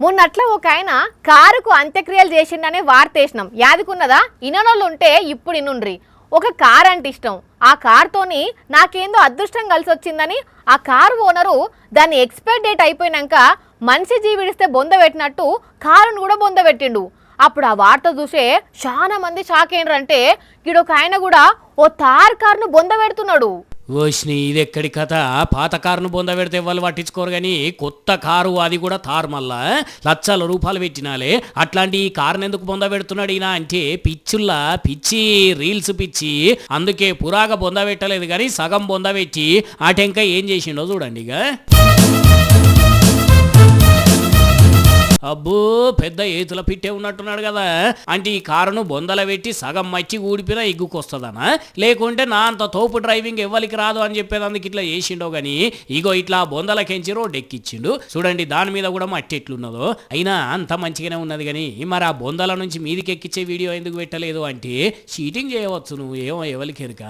మొన్నట్ల ఒక ఆయన కారుకు అంత్యక్రియలు చేసిండనే వార్తేసినాం. యాదుకున్నదా? ఇననోళ్ళు ఉంటే ఇప్పుడు ఇనుండ్రి. ఒక కార్ అంటే ఇష్టం. ఆ కార్తోని నాకేందో అదృష్టం కలిసి వచ్చిందని ఆ కారు ఓనరు దాన్ని ఎక్స్పైర్ డేట్ అయిపోయినాక మనిషి జీవిడిస్తే బొంద పెట్టినట్టు కారును కూడా బొంద పెట్టిండు. అప్పుడు ఆ వార్త చూసే చాలా మంది షాక్ అయినరంటే ఈడొక ఆయన కూడా ఓ తార్ కారును బొంద పెడుతున్నాడు. ఓష్ని ఇదెక్కడి కథ? పాత కారును బొంద పెడితే వాళ్ళు పట్టించుకోరు కానీ కొత్త కారు అది కూడా తారు మళ్ళా లక్షల రూపాయలు పెట్టినాలే. అట్లాంటి ఈ కారుని ఎందుకు బొంద పెడుతున్నాడు ఈయన అంటే పిచ్చుల్లా పిచ్చి రీల్స్ పిచ్చి. అందుకే పురాగా బొంద పెట్టలేదు కానీ సగం బొంద పెట్టి ఆ టెంక ఏం చేసిండో చూడండి. ఇక అబ్బో పెద్ద ఏతుల పిట్టే ఉన్నట్టున్నాడు కదా. అంటే ఈ కారును బొందల పెట్టి సగం మచ్చి ఊడిపినా ఎగ్గుకొస్తుందనా, లేకుంటే నా అంత తోపు డ్రైవింగ్ ఎవ్వరికి రాదు అని చెప్పేది అందుకు ఇట్లా చేసిండో గానీ ఇగో ఇట్లా బొందలకెంచి రోడ్ ఎక్కిచ్చిండు చూడండి. దాని మీద కూడా మట్టి ఎట్లున్నదో. అయినా అంత మంచిగానే ఉన్నది కానీ మరి ఆ బొందల నుంచి మీదికి ఎక్కిచ్చే వీడియో ఎందుకు పెట్టలేదు అంటే చీటింగ్ చేయవచ్చు నువ్వు, ఏమో ఎవరికి ఎరుక,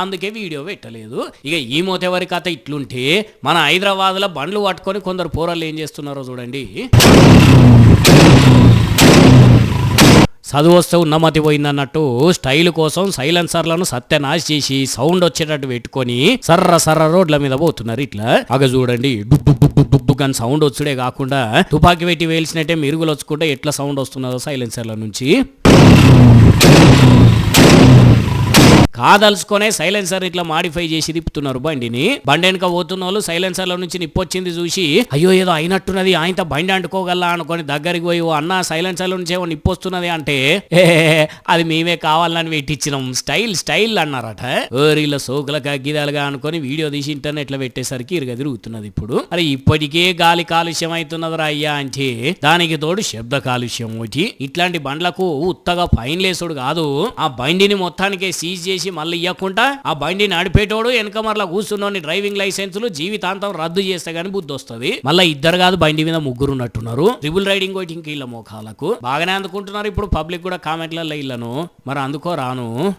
అందుకే వీడియో పెట్టలేదు. ఇక ఈ మోతెవరి కథ ఇట్లుంటే మన హైదరాబాద్లో బండ్లు పట్టుకొని కొందరు పోరళ్ళు ఏం చేస్తున్నారో చూడండి. చదువు వస్తే ఉన్నమతి పోయిందన్నట్టు స్టైల్ కోసం సైలెన్సర్లను సత్యనాశ్ చేసి సౌండ్ వచ్చేటట్టు పెట్టుకొని సర్ర సర్ర రోడ్ల మీద పోతున్నారు. ఇట్లా అగ చూడండి, డుబ్బు కానీ సౌండ్ వచ్చుడే కాకుండా తుపాకీ పెట్టి వేల్చినట్టే మెరుగులు వచ్చుకుంటే ఎట్లా సౌండ్ వస్తున్నదో సైలెన్సర్ల నుంచి. కాదలుచుకొనే సైలెన్సర్ ఇట్లా మాడిఫై చేసి తిప్పుతున్నారు బండిని. బండి వెనక పోతున్న వాళ్ళు సైలెన్సర్ల నుంచి నిప్పొచ్చింది చూసి అయ్యో ఏదో అయినట్టున్నది, ఆయనతో బండి అంటుకోగల అనుకొని దగ్గరికి పోయి ఓ అన్న సైలెన్సర్ల నుంచి ఏమో నిప్పొస్తున్నది అంటే అది మేమే కావాలని పెట్టించినాం, స్టైల్ స్టైల్ అన్నారట. ఓరిల సోకుల గిదాలుగా అనుకొని వీడియో తీసి ఇంటర్నెట్ లో పెట్టేసరికి ఇరుగ తిరుగుతున్నది. ఇప్పుడు అరే ఇప్పటికే గాలి కాలుష్యం అవుతున్నదిరా అయ్యా అంటే దానికి తోడు శబ్ద కాలుష్యం ఒకటి. ఇట్లాంటి బండ్లకు ఉత్తగా ఫైన్ లేసుడు కాదు, ఆ బండిని మొత్తానికే సీజ్ చేసి మళ్ళీ ఇవ్వకుండా ఆ బండి నడిపేటోడు వెనక మరలా కూర్చున్నోని డ్రైవింగ్ లైసెన్సులు జీవితాంతం రద్దు చేస్తే గానీ బుద్ధి వస్తుంది. మళ్ళీ ఇద్దరు కాదు బండి మీద ముగ్గురు ఉన్నట్టున్నారు. ట్రిపుల్ రైడింగ్ ఒకటి ఇంక ఇళ్ళ మోకాలకు బాగానే అందుకుంటున్నారు. ఇప్పుడు పబ్లిక్ కూడా కామెంట్లలో ఇళ్ళను మరి అందుకో రాను.